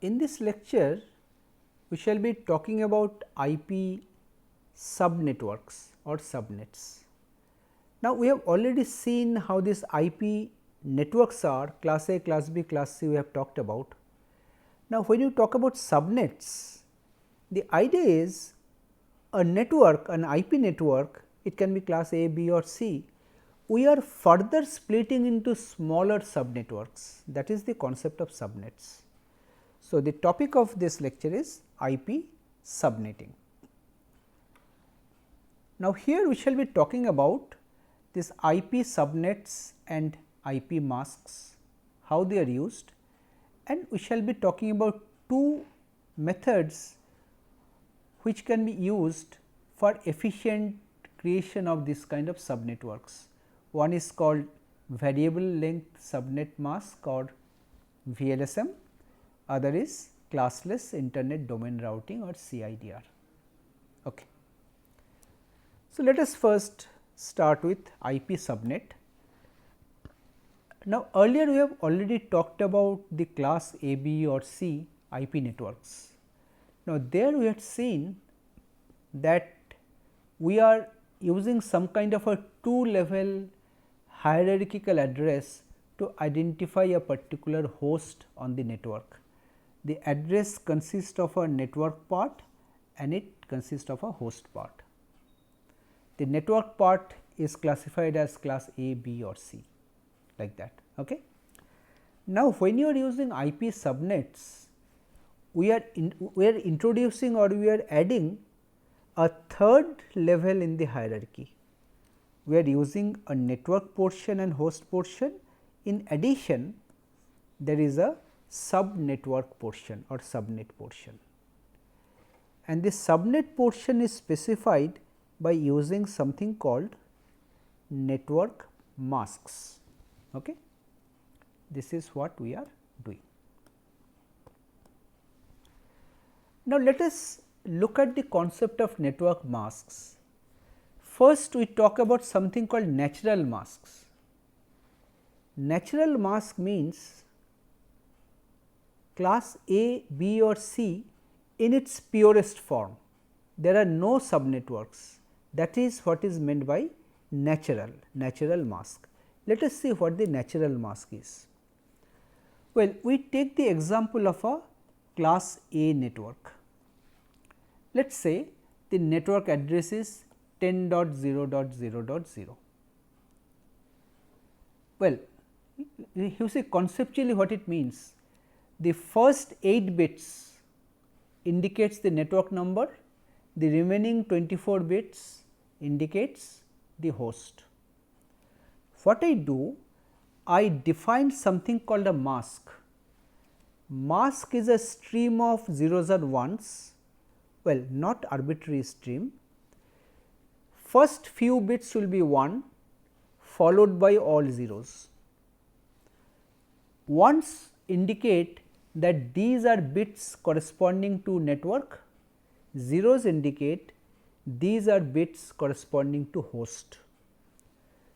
In this lecture, we shall be talking about IP subnetworks or subnets. Now, we have already seen how these IP networks are class A, class B, class C we have talked about. Now, when you talk about subnets, the idea is a network, an IP network, it can be class A, B or C. We are further splitting into smaller subnetworks, that is the concept of subnets. So, the topic of this lecture is IP subnetting. Now, here we shall be talking about this IP subnets and IP masks, how they are used, and we shall be talking about two methods which can be used for efficient creation of this kind of subnetworks. One is called variable length subnet mask or VLSM, other is classless internet domain routing or CIDR. Okay. So, let us first start with IP subnet. Now, earlier we have already talked about the class A, B or C IP networks. Now, there we had seen that we are using some kind of a two level hierarchical address to identify a particular host on the network. The address consists of a network part and it consists of a host part. The network part is classified as class A, B or C, like that. Okay. Now, when you are using IP subnets, we are introducing or we are adding a third level in the hierarchy. We are using a network portion and host portion. In addition, there is a subnetwork portion or subnet portion, and this subnet portion is specified by using something called network masks. Okay. This is what we are doing. Now, let us look at the concept of network masks. First, we talk about something called natural masks. Natural mask means class A, B or C in its purest form. There are no subnetworks, that is what is meant by natural mask. Let us see what the natural mask is. Well, we take the example of a class A network. Let us say the network address is 10.0.0.0. Well, you see conceptually what it means. The first 8 bits indicates the network number, the remaining 24 bits indicates the host. What I do? I define something called a mask. Mask is a stream of zeros or ones, well, not arbitrary stream. First few bits will be 1 followed by all zeros. Ones indicate that these are bits corresponding to network, zeros indicate these are bits corresponding to host.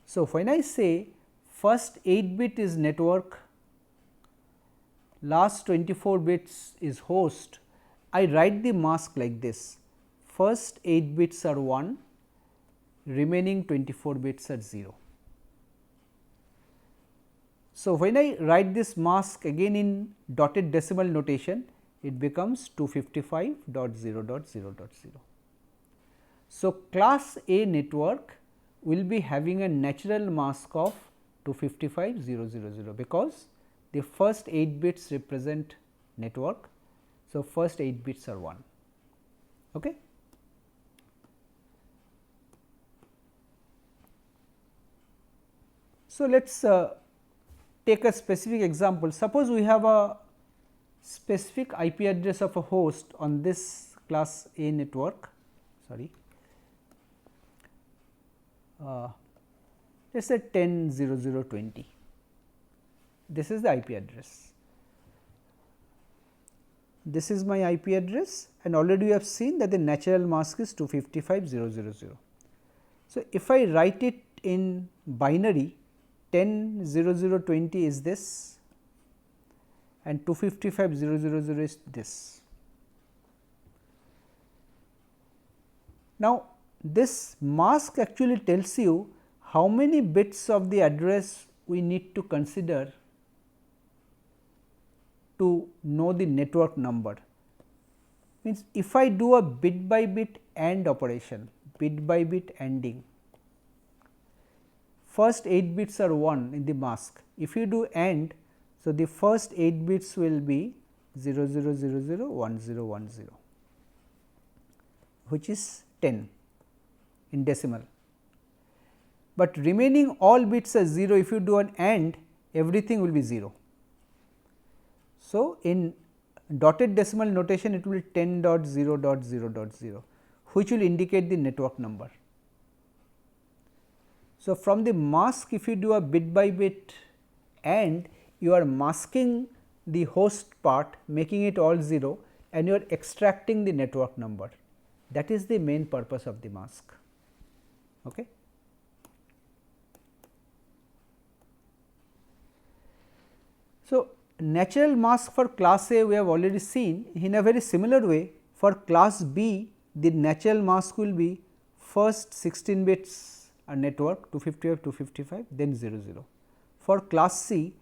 So, when I say first 8 bit is network, last 24 bits is host, I write the mask like this: first 8 bits are 1, remaining 24 bits are 0. So, when I write this mask again in dotted decimal notation, it becomes 255.0.0.0. So, class A network will be having a natural mask of 255.0.0.0 because the first 8 bits represent network. So, first 8 bits are 1. Okay. So, let us take a specific example. Suppose we have a specific IP address of a host on this class A network, sorry, let us say 10.0.0.20. This is the IP address. This is my IP address, and already we have seen that the natural mask is 255.0.0.0. So, if I write it in binary, 10.0.0.20 is this, and 255.0.0.0 is this. Now, this mask actually tells you how many bits of the address we need to consider to know the network number. Means if I do a bit by bit AND operation, bit by bit ANDing, first 8 bits are 1 in the mask. If you do AND, so the first 8 bits will be 00001010, which is 10 in decimal, but remaining all bits are 0. If you do an AND, everything will be 0. So, in dotted decimal notation it will be 10.0.0.0, which will indicate the network number. So, from the mask, if you do a bit by bit AND, you are masking the host part, making it all 0, and you are extracting the network number. That is the main purpose of the mask. Okay. So, natural mask for class A we have already seen. In a very similar way, for class B, the natural mask will be first 16 bits a network 255, 255, then 00. For class C,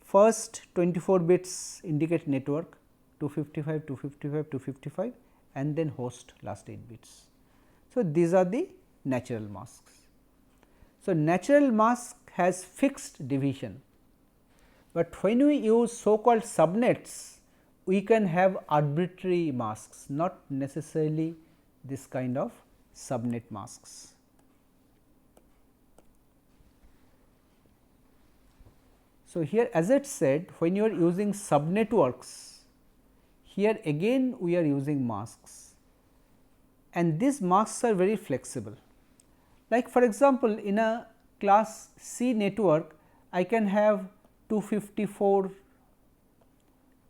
first 24 bits indicate network 255, 255, 255, and then host last 8 bits. So, these are the natural masks. So, natural mask has fixed division, but when we use so called subnets, we can have arbitrary masks, not necessarily this kind of subnet masks. So, here as it said, when you are using subnetworks, here again we are using masks, and these masks are very flexible. Like for example, in a class C network, I can have 254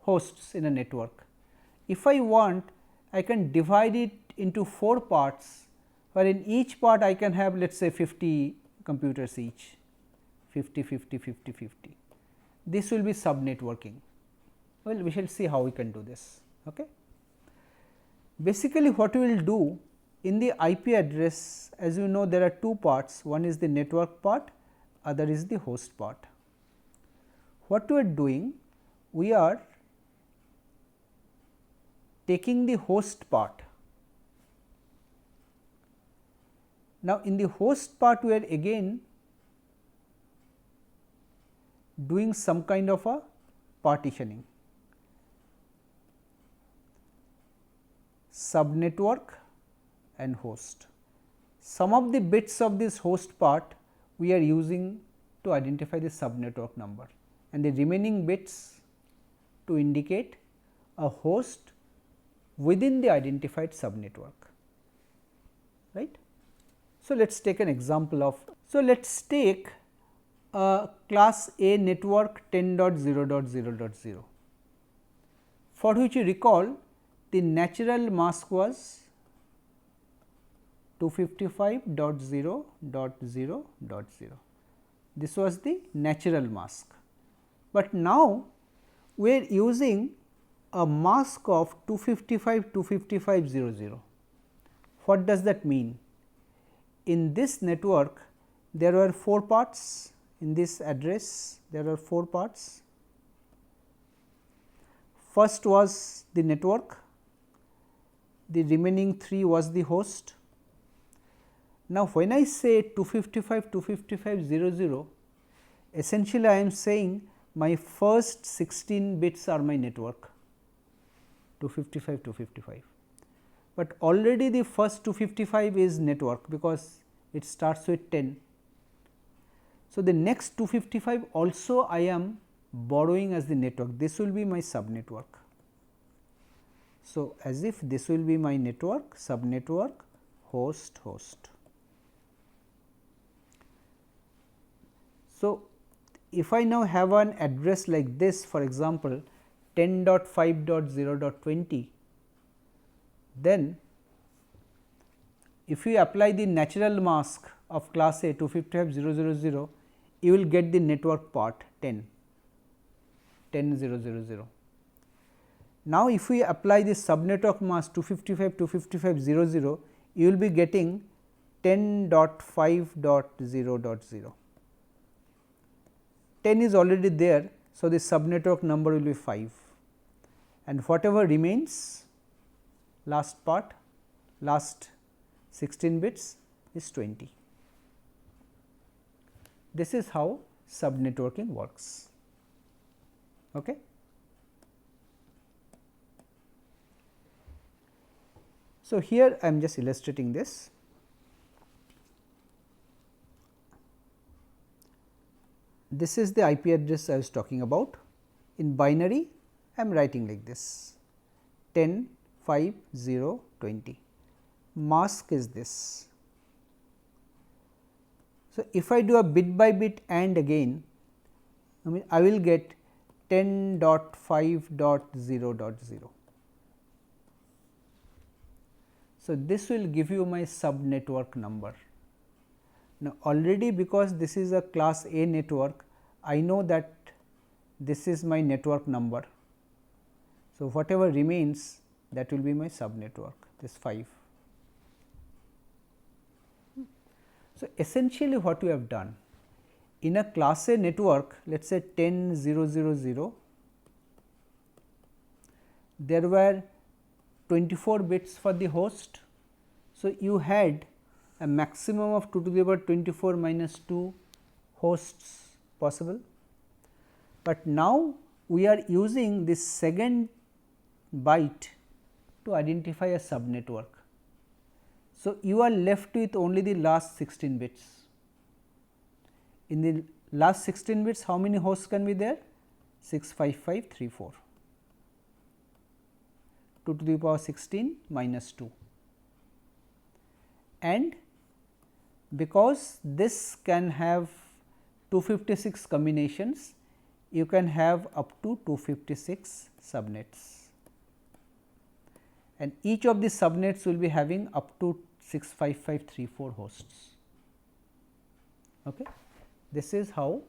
hosts in a network. If I want, I can divide it into 4 parts, where in each part I can have, let us say 50 computers each, 50, 50, 50, 50. This will be subnetworking. Well, we shall see how we can do this. Okay. Basically, what we will do in the IP address, as you know, there are 2 parts, one is the network part, other is the host part. What we are doing? We are taking the host part. Now, in the host part, we are again doing some kind of a partitioning, subnetwork and host. Some of the bits of this host part we are using to identify the subnetwork number, and the remaining bits to indicate a host within the identified subnetwork, right. So, let us take an example of, so let us take a class A network 10.0.0.0, for which you recall the natural mask was 255.0.0.0. This was the natural mask, but now we are using a mask of 255.255.00. What does that mean? In this network, there were 4 parts. In this address, there are 4 parts. First was the network, the remaining 3 was the host. Now, when I say 255.255.00, essentially I am saying my first 16 bits are my network 255.255, but already the first 255 is network because it starts with 10. So, the next 255 also I am borrowing as the network, this will be my subnetwork. So, as if this will be my network, subnetwork, host, host. So, if I now have an address like this, for example 10.5.0.20, then if you apply the natural mask of class A 255.0.0.0, you will get the network part 10. 10,000. Now, if we apply this subnetwork mask 255.255.0.0, you will be getting 10.5.0.0. 10 is already there. So, the subnetwork number will be 5, and whatever remains last part, last 16 bits is 20. This is how subnetworking works. Okay. So, here I am just illustrating this. This is the IP address I was talking about. In binary, I am writing like this 10, 5, 0, 20. Mask is this. So, if I do a bit by bit AND again, I will get 10.5.0.0. So, this will give you my subnetwork number. Now, already because this is a class A network, I know that this is my network number. So, whatever remains, that will be my subnetwork, this 5. So, essentially what we have done in a class A network, let us say 10,000, there were 24 bits for the host. So, you had a maximum of 2 to the power 24 minus 2 hosts possible, but now we are using this second byte to identify a subnetwork. So, you are left with only the last 16 bits. In the last 16 bits, how many hosts can be there? 65534, 2 to the power 16 minus 2, and because this can have 256 combinations, you can have up to 256 subnets, and each of the subnets will be having up to 65534 hosts. Okay. This is how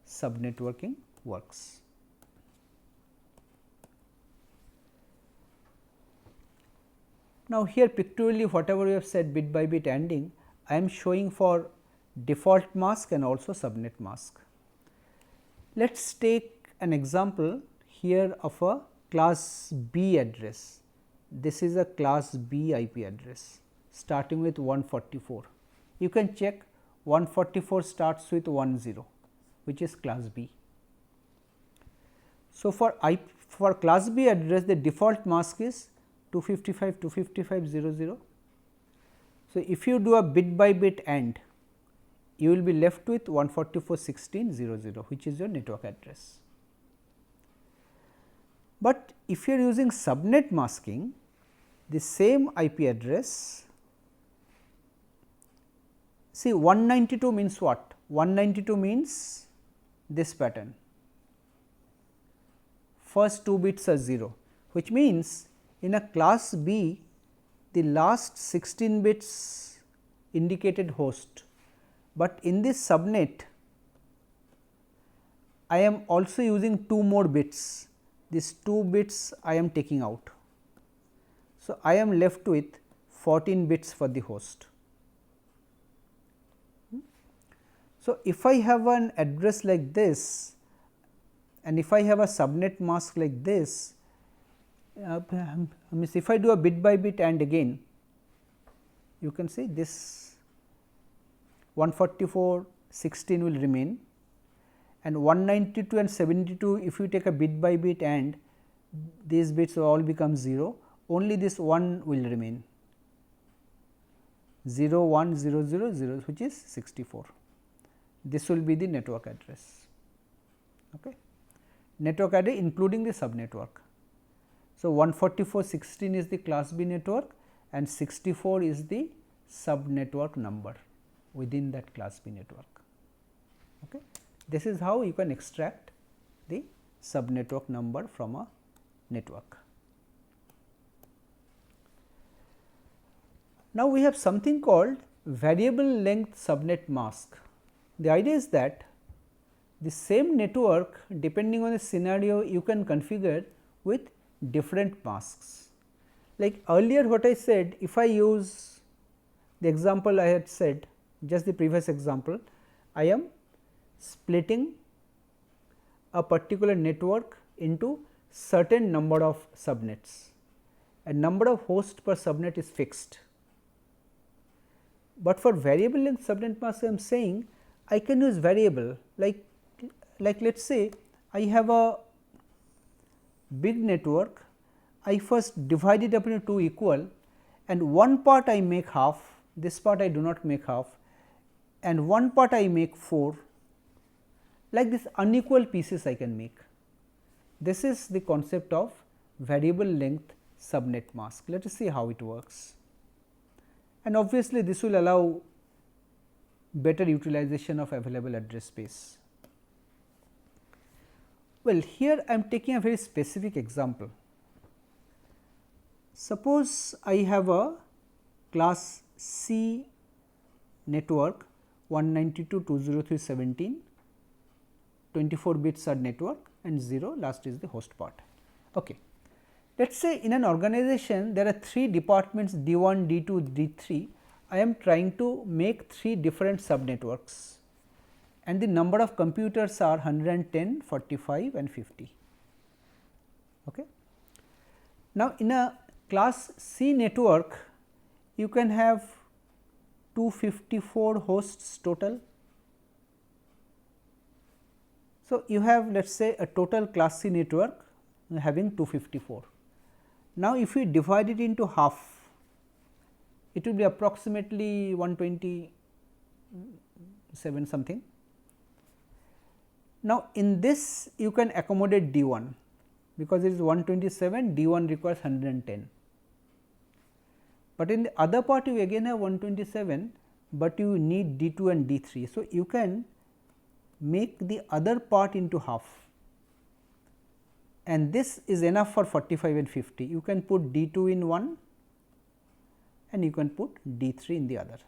subnetworking works. Now, here pictorially whatever we have said bit by bit ANDing, I am showing for default mask and also subnet mask. Let us take an example here of a class B address. This is a class B IP address starting with 144. You can check 144 starts with 10, which is class B. So, for class B address, the default mask is 255.255.0.0. So, if you do a bit by bit AND, you will be left with 144.16.0.0, which is your network address. But if you are using subnet masking, the same IP address, see 192 means what? 192 means this pattern, first 2 bits are 0, which means in a class B, the last 16 bits indicated host, but in this subnet I am also using 2 more bits, these 2 bits I am taking out. So, I am left with 14 bits for the host. So, if I have an address like this and if I have a subnet mask like this, means if I do a bit by bit AND again, you can see this 144.16 will remain, and 192 and 72, if you take a bit by bit AND, these bits will all become 0, only this 1 will remain 0 1 0 0 0, which is 64. This will be the network address. Okay. Network address including the subnetwork. So, 144.16 is the class B network and 64 is the subnetwork number within that class B network. Okay. This is how you can extract the subnetwork number from a network. Now, we have something called variable length subnet mask. The idea is that the same network depending on the scenario you can configure with different masks. Like earlier what I said, if I use the example I had said, just the previous example, I am splitting a particular network into certain number of subnets. A number of hosts per subnet is fixed, but for variable length subnet mask I am saying I can use variable, like let us say I have a big network, I first divide it up into two equal, and one part I make half, this part I do not make half, and one part I make 4, like this unequal pieces I can make. This is the concept of variable length subnet mask. Let us see how it works, and obviously this will allow better utilization of available address space. Well, here I am taking a very specific example. Suppose I have a class C network 192.203.17, 24 bit sub network, and 0 last is the host part. Okay. Let us say in an organization there are 3 departments D1, D2, D3. I am trying to make 3 different sub networks, and the number of computers are 110, 45 and 50. Okay. Now, in a class C network you can have 254 hosts total. So, you have let us say a total class C network having 254. Now, if we divide it into half, it will be approximately 127 something. Now, in this you can accommodate D1, because it is 127, D1 requires 110. But in the other part you again have 127, but you need D2 and D3. So, you can make the other part into half, and this is enough for 45 and 50. You can put D2 in one and you can put D3 in the other.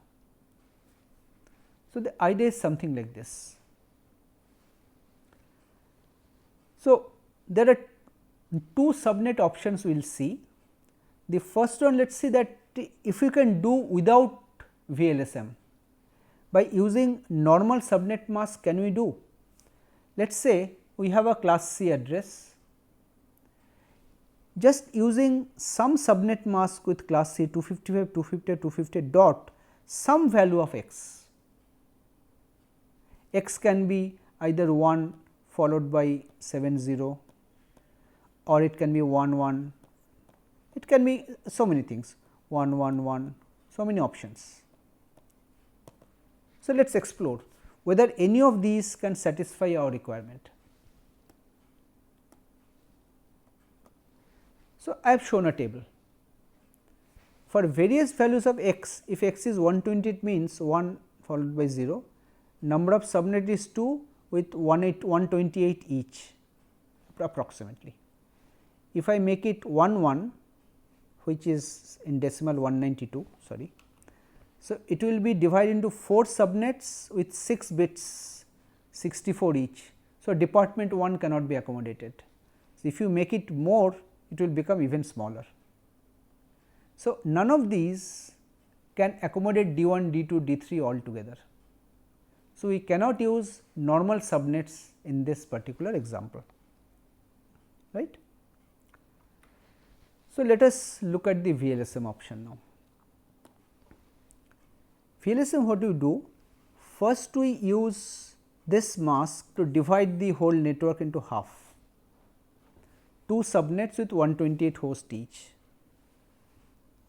So, the idea is something like this. So, there are 2 subnet options we will see. The first one, let us see that if you can do without VLSM, by using normal subnet mask can we do? Let us say we have a class C address, just using some subnet mask with class C 255, 250, 250 dot some value of x. X can be either 1 followed by 70, or it can be 1 1, it can be so many things, 1 1 1, so many options. So, let us explore whether any of these can satisfy our requirement. So, I have shown a table. For various values of x, if x is 120, it means 1 followed by 0, number of subnet is 2 with 128 each approximately. If I make it 1 1, which is in decimal 192, sorry. So, it will be divided into 4 subnets with 6 bits, 64 each. So, department 1 cannot be accommodated. So, if you make it more, it will become even smaller. So, none of these can accommodate D1, D2, D3 altogether. So, we cannot use normal subnets in this particular example, right. So, let us look at the VLSM option now. VLSM, what do you do? First we use this mask to divide the whole network into half, 2 subnets with 128 hosts each.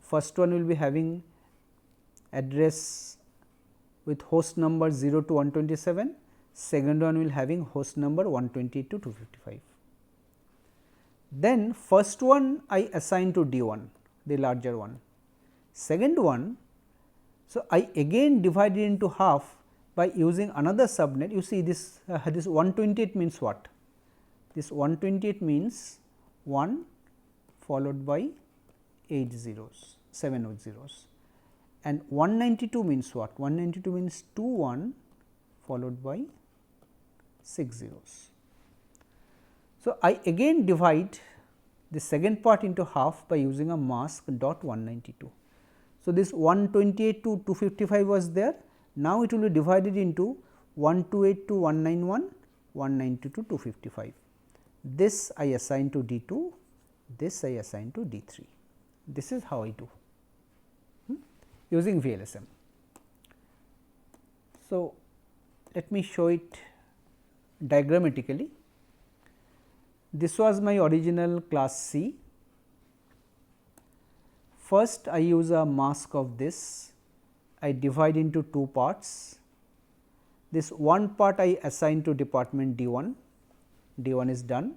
First one will be having address with host number 0 to 127, second one will having host number 128 to 255. Then first one I assign to D1, the larger one. Second one, so I again divide it into half by using another subnet. You see this, this 128 means what? This 128 means 1 followed by 8 zeros, 7 zeros, and 192 means what? 192 means 2 1 followed by 6 zeros. So, I again divide the second part into half by using a mask dot 192. So, this 128 to 255 was there, now it will be divided into 128 to 191, 190 to 255. This I assign to D 2, this I assign to D 3. This is how I do using VLSM. So, let me show it diagrammatically. This was my original class C. First I use a mask of this, I divide into two parts. This one part I assign to department D 1, D 1 is done.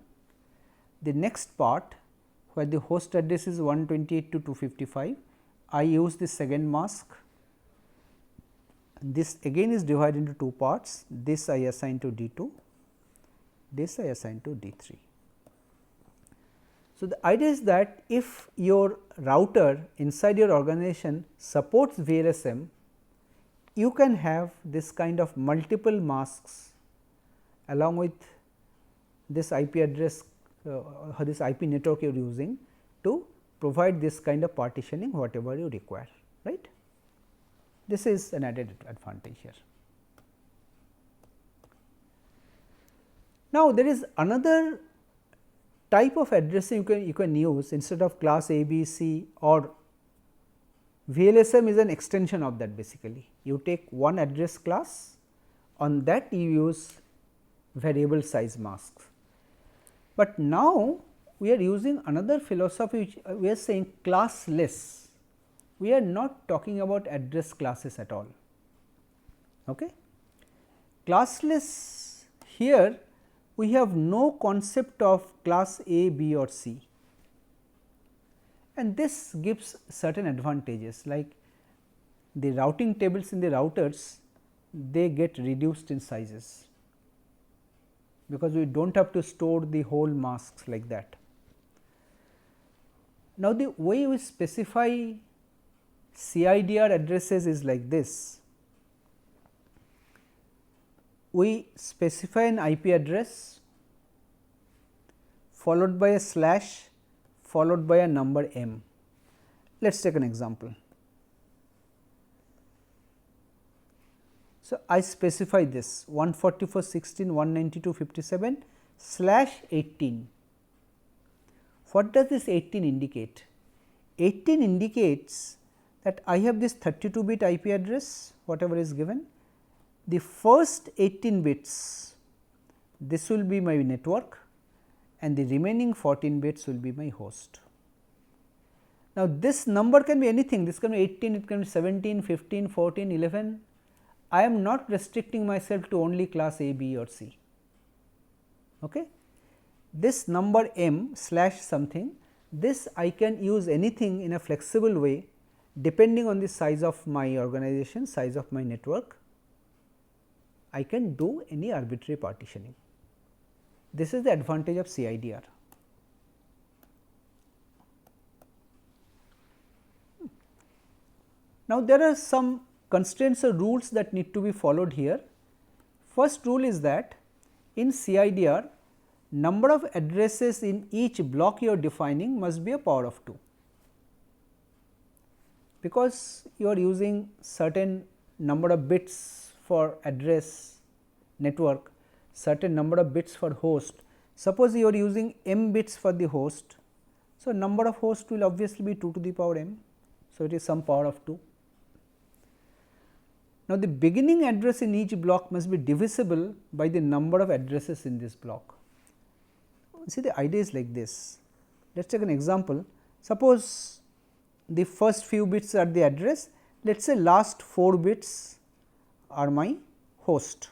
The next part where the host address is 128 to 255, I use the second mask. This again is divided into two parts, this I assign to D 2, this I assign to D 3. So, the idea is that if your router inside your organization supports VLSM, you can have this kind of multiple masks along with this IP address, this IP network you are using to provide this kind of partitioning whatever you require, right. This is an added advantage here. Now, there is another type of addressing you can use instead of class A, B, C, or VLSM is an extension of that basically. You take one address class, on that you use variable size masks. But now, we are using another philosophy which we are saying classless. We are not talking about address classes at all. Okay? Classless here we have no concept of class A, B or C, and this gives certain advantages like the routing tables in the routers, they get reduced in sizes, because we do not have to store the whole masks like that. Now, the way we specify CIDR addresses is like this. We specify an IP address followed by a slash followed by a number m. Let us take an example. So, I specify this 144.16.192.57 slash 18. What does this 18 indicate? 18 indicates that I have this 32 bit IP address whatever is given. The first 18 bits, this will be my network and the remaining 14 bits will be my host. Now, this number can be anything, this can be 18, it can be 17, 15, 14, 11. I am not restricting myself to only class A, B or C. Okay. This number m slash something, this I can use anything in a flexible way depending on the size of my organization, size of my network. I can do any arbitrary partitioning. This is the advantage of CIDR. Now, there are some constraints or rules that need to be followed here. First rule is that in CIDR, number of addresses in each block you are defining must be a power of 2, because you are using certain number of bits for address network, certain number of bits for host. Suppose you are using m bits for the host. So, number of hosts will obviously be 2 to the power m. So, it is some power of 2. Now, the beginning address in each block must be divisible by the number of addresses in this block. See, the idea is like this. Let us take an example. Suppose the first few bits are the address, let us say last 4 bits are my host.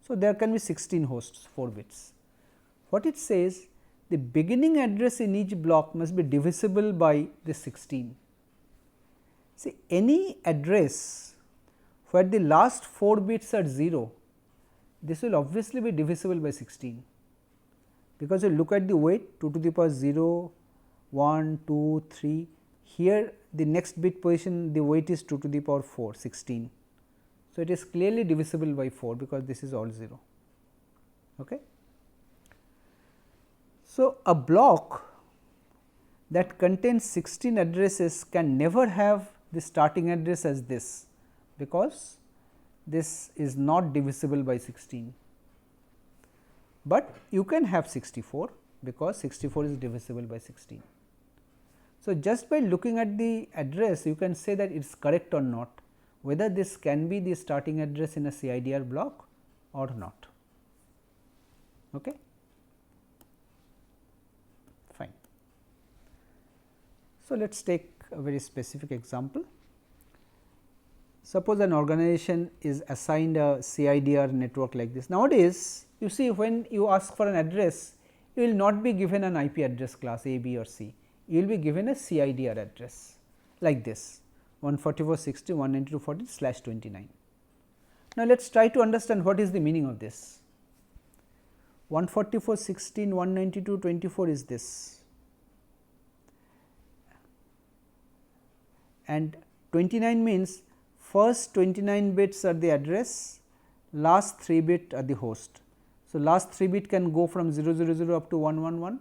So, there can be 16 hosts, 4 bits. What it says, the beginning address in each block must be divisible by the 16. See, any address where the last 4 bits are 0, this will obviously be divisible by 16, because you look at the weight 2 to the power 0, 1, 2, 3, here the next bit position the weight is 2 to the power 4, 16. So, it is clearly divisible by 4 because this is all 0. Okay. So, a block that contains 16 addresses can never have the starting address as this, because this is not divisible by 16, but you can have 64 because 64 is divisible by 16. So, just by looking at the address you can say that it is correct or not, whether this can be the starting address in a CIDR block or not. Okay. Fine. So, let us take a very specific example. Suppose an organization is assigned a CIDR network like this. Nowadays, you see when you ask for an address, you will not be given an IP address class A, B or C, you will be given a CIDR address like this 144.60.192.40/29. Now, let us try to understand what is the meaning of this. 144.16.192.24 is this, and 29 means first 29 bits are the address, last 3 bit are the host. So, last 3 bit can go from 000 up to 111.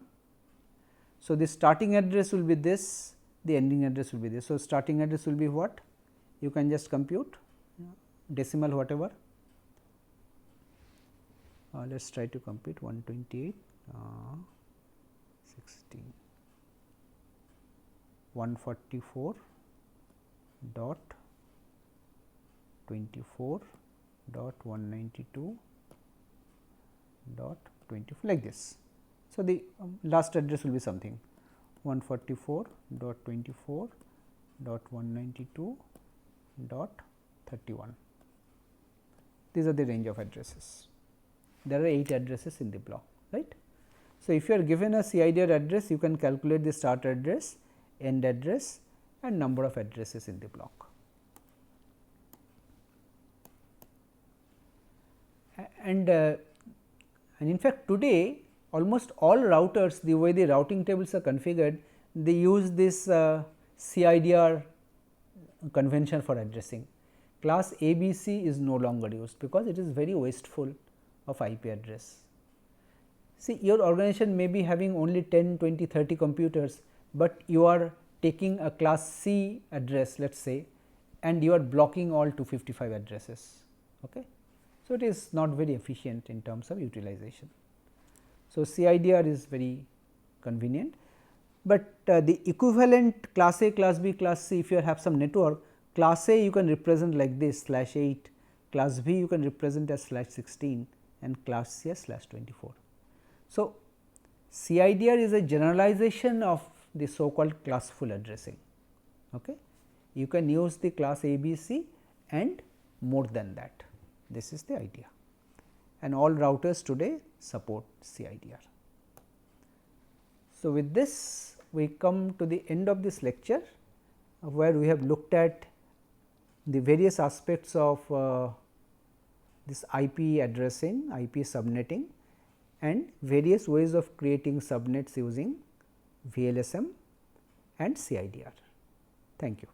So, the starting address will be this, the ending address will be this. So, starting address will be what? You can just compute decimal whatever. Let us try to compute 128 16 144 dot 24 dot 192 dot 24 like this. So, the last address will be something 144 dot 24 dot 192 dot 31. These are the range of addresses. There are 8 addresses in the block, right. So, if you are given a CIDR address, you can calculate the start address, end address and number of addresses in the block. And in fact, today almost all routers, the way the routing tables are configured, they use this CIDR convention for addressing. Class ABC is no longer used because it is very wasteful of IP address. See, your organization may be having only 10, 20, 30 computers, but you are taking a class C address, let us say, and you are blocking all 255 addresses. Okay. So, it is not very efficient in terms of utilization. So, CIDR is very convenient, but the equivalent class A, class B, class C, if you have some network, class A you can represent like this /8, class B you can represent as /16 and class C as /24. So, CIDR is a generalization of the so called classful addressing. Okay. You can use the class ABC and more than that. This is the idea, and all routers today support CIDR. So, with this we come to the end of this lecture, where we have looked at the various aspects of this IP addressing, IP subnetting and various ways of creating subnets using VLSM and CIDR. Thank you.